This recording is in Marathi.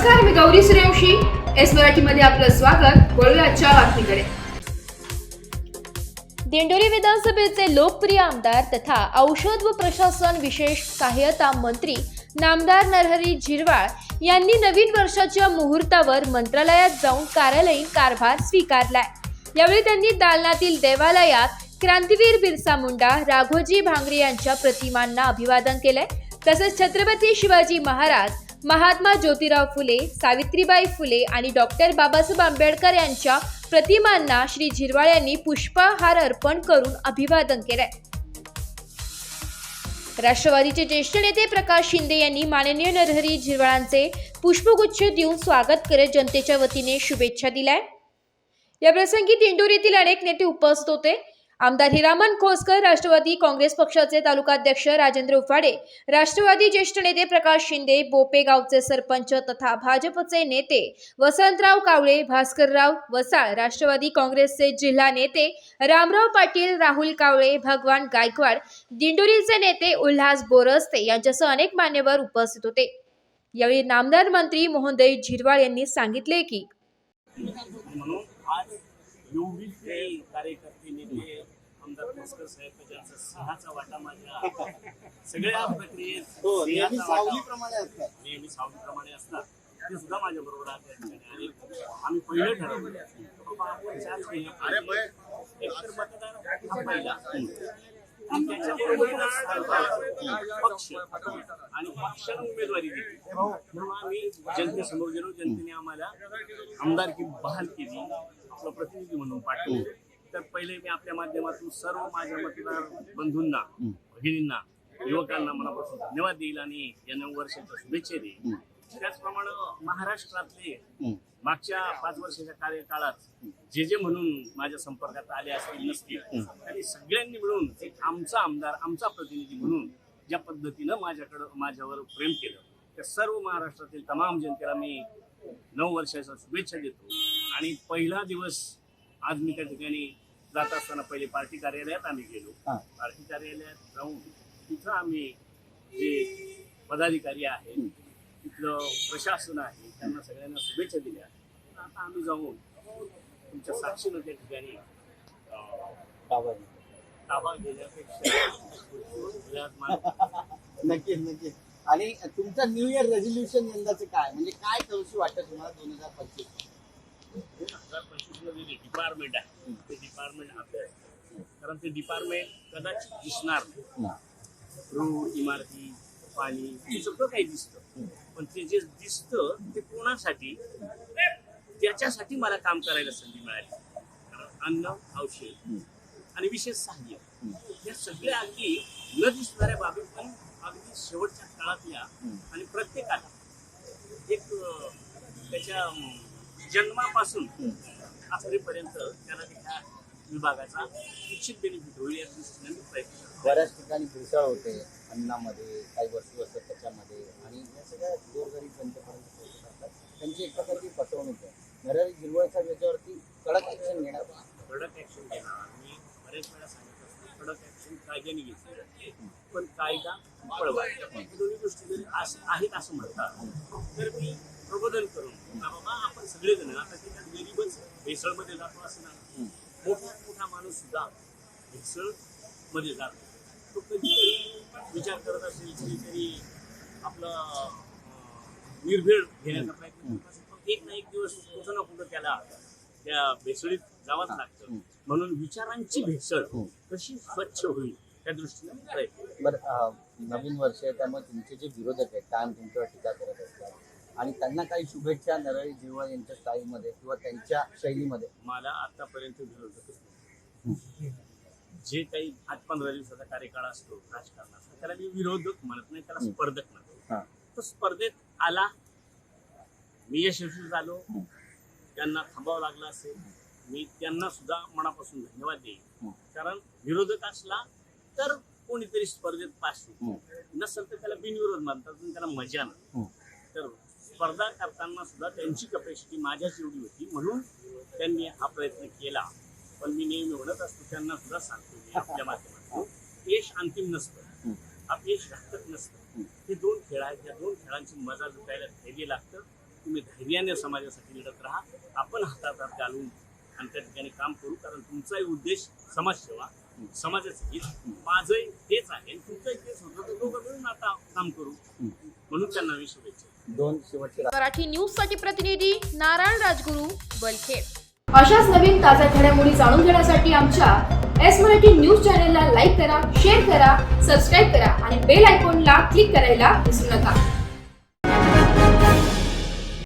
नमस्कार, मी गौरी सूर्यवंशी. एस मराठीमध्ये आपलं स्वागत. वळूया आजच्या बातमीकडे. दिंडोरी विधानसभेचे लोकप्रिय आमदार तथा औषध व प्रशासन विशेष सहाय्यता मंत्री नामदार नरहरी झिरवाळ यांनी नवीन वर्षाच्या मुहूर्तावर मंत्रालयात जाऊन कार्यालयीन कारभार स्वीकारलाय. यावेळी त्यांनी दालनातील देवालयात क्रांतीवीर बिरसा मुंडा, राघोजी भांगरे यांच्या प्रतिमांना अभिवादन केलंय. तसेच छत्रपती शिवाजी महाराज, महात्मा ज्योतिराव फुले, सावित्रीबाई फुले आणि डॉक्टर बाबासाहेब आंबेडकर यांच्या प्रतिमांना श्री झिरवाळ यांनी पुष्पहार अर्पण करून अभिवादन केलंय. राष्ट्रवादीचे ज्येष्ठ नेते प्रकाश शिंदे यांनी माननीय नरहरी झिरवाळांचे पुष्पगुच्छ देऊन स्वागत करत जनतेच्या वतीने शुभेच्छा दिल्या. या प्रसंगी दिंडोरी येथील अनेक नेते उपस्थित होते. आमदार हिरामन खोसकर, राष्ट्रवादी काँग्रेस पक्षाचे तालुकाध्यक्ष राजेंद्र उफाडे, राष्ट्रवादी ज्येष्ठ नेते प्रकाश शिंदे, बोपे गावचे सरपंच तथा भाजपचे नेते वसंतराव कावळे, भास्करराव वसाळ, राष्ट्रवादी काँग्रेसचे जिल्हा नेते रामराव पाटील, राहुल कावळे, भगवान गायकवाड, दिंडोरीचे नेते उल्हास बोरस्ते यांच्यासह अनेक मान्यवर उपस्थित होते. यावेळी नामदार मंत्री मोहनदेव झिरवाळ यांनी सांगितले की कार्यकर्ते नेते आमदार खोसकर साहेब ज्यांचा सिंहाचा वाटा माझ्या सगळ्या प्रक्रियेत नेहमी सावलीप्रमाणे असतात ते सुद्धा माझ्या बरोबर आणि आम्ही पहिलं ठरवलं एकतर मतदार हा पहिला आणि त्याच्याबरोबर पक्ष आणि पक्षाने उमेदवारी दिली म्हणून आम्ही जनतेसमोर गेलो. जनतेने आम्हाला आमदारकी बहाल केली, आपलं प्रतिनिधी म्हणून पाठवलं. तर पहिले मी आपल्या माध्यमातून सर्व माझ्या मतदार बंधूंना, भगिनींना, युवकांना मनापासून धन्यवाद देईल आणि या 9 वर्षाच्या शुभेच्छा देईल. त्याचप्रमाणे महाराष्ट्रातले मागच्या 5 वर्षाच्या कार्यकाळात जे म्हणून माझ्या संपर्कात आले असतील नसतील त्यांनी सगळ्यांनी मिळून एक आमचा आमदार, आमचा प्रतिनिधी म्हणून ज्या पद्धतीनं माझ्यावर प्रेम केलं त्या सर्व महाराष्ट्रातील तमाम जनतेला मी 9 वर्षाच्या शुभेच्छा देतो. आणि पहिला दिवस आज मी त्या ठिकाणी जात असताना पहिले पार्टी कार्यालयात आम्ही गेलो. पार्टी कार्यालयात जाऊन तिथं आम्ही जे पदाधिकारी आहेत, तिथलं प्रशासन आहे, त्यांना सगळ्यांना शुभेच्छा दिल्या. आता आम्ही जाऊन तुमच्या साक्षीनं त्या ठिकाणी ताबा घेण्यापेक्षा नक्की नक्की. आणि तुमचं न्यू इयर रेझोल्युशन यंदाचं काय, म्हणजे काय करूशी वाटतं तुम्हाला 2025? 2025 मध्ये जे डिपार्टमेंट आहे ते डिपार्टमेंट आपलं, कारण ते डिपार्टमेंट कदाचित दिसणार नाही. रोड, इमारती, पाणी हे सगळं काही दिसतं, पण ते जे दिसतं ते कोणासाठी, त्याच्यासाठी मला काम करायला संधी मिळाली. कारण अन्न, औषध आणि विशेष सहाय्य या सगळ्या अगदी न दिसणाऱ्या बाबी पण अगदी शेवटच्या काळातल्या आणि प्रत्येकाला एक त्याच्या जन्मापासून आखरीपर्यंत त्याला त्या विभागाचा निश्चित बेनिफिट होईल या दृष्टीने प्रयत्न करतो. बऱ्याच ठिकाणी भेसळ होते अन्नामध्ये, काही वस्तू असतात त्याच्यामध्ये, आणि या सगळ्या गोरगरीब जनतेपर्यंत पोहोचतात. त्यांची एक प्रकारची फसवणूक आहे. नरहरी झिरवाळच्या याच्यावरती कडक ऍक्शन घेणार. कडक ऍक्शन घेणार. मी बरेच वेळा सांगत असतो कडक ऍक्शन कायद्याने घेतली जाते, पण कायदा पळवा दोन्ही गोष्टी जरी आहेत असं म्हणतात तर मी प्रबोधन करून बाबा आपण सगळेजण आता त्याच्यात गरीबच भेसळमध्ये जातो असं नाही. मोठा माणूस सुद्धा भेसळमध्ये जातो. तो कधीतरी विचार करत असेल, कधीतरी आपलं निर्भीड घेण्याचा प्रयत्न करत असेल, पण एक ना एक दिवस कुठं ना कुठं त्याला त्या भेसळीत जावंच लागतं. म्हणून विचारांची भेसळ कशी स्वच्छ होईल त्या दृष्टीने प्रयत्न. बरं, नवीन वर्ष आहे त्यामुळे तुमचे जे विरोधक आहेत कायम तुमच्यावर टीका करत असतात, आणि त्यांना काही शुभेच्छा नरहरी झिरवाळ यांच्या स्टाईलमध्ये किंवा त्यांच्या शैलीमध्ये? मला आतापर्यंत विरोधकच नाही. जे काही 8-15 दिवसाचा कार्यकाळ असतो राजकारणाचा त्याला मी विरोधक म्हणत नाही, त्याला स्पर्धक म्हणतो. तो स्पर्धेत आला, मी यशस्वी झालो, त्यांना थांबावं लागलं असेल, मी त्यांना सुद्धा मनापासून धन्यवाद देईन. कारण विरोधक असला तर कोणीतरी स्पर्धेत पास होतो, नसेल तर त्याला बिनविरोध मानतात, त्याला मजा नाही. तर स्पर्धा करताना सुद्धा त्यांची कपॅसिटी माझ्याच एवढी होती म्हणून त्यांनी हा प्रयत्न केला. पण मी नेहमी म्हणत असतो त्यांना सुद्धा सांगतो आपल्या माध्यमातून, यश अंतिम नसतं, अपयश घातक नसतं. हे 2 खेळ आहेत, या 2 खेळांची मजा लुटायला धैर्य लागतं तुम्ही धैर्याने समाजासाठी लढत राहा. आपण हातात हात घालून आणि त्या ठिकाणी काम करू, कारण तुमचाही उद्देश समाजसेवा, समाजाचं हित, माझंही तेच आहे आणि तुमचंही तेच होतं. तर दोघं मिळून आता काम करू, म्हणून त्यांना मी शुभेच्छा. दोन शेवटचे मराठी न्यूज साठी प्रतिनिधी नारायण राजगुरू, वलखेड. अशाच नवीन ताज्या घडामोडी जाणून घेण्यासाठी आमच्या एस मराठी न्यूज चॅनलला लाईक करा, शेअर करा, सबस्क्राईब करा आणि बेल आयकॉनला क्लिक करायला विसरू नका.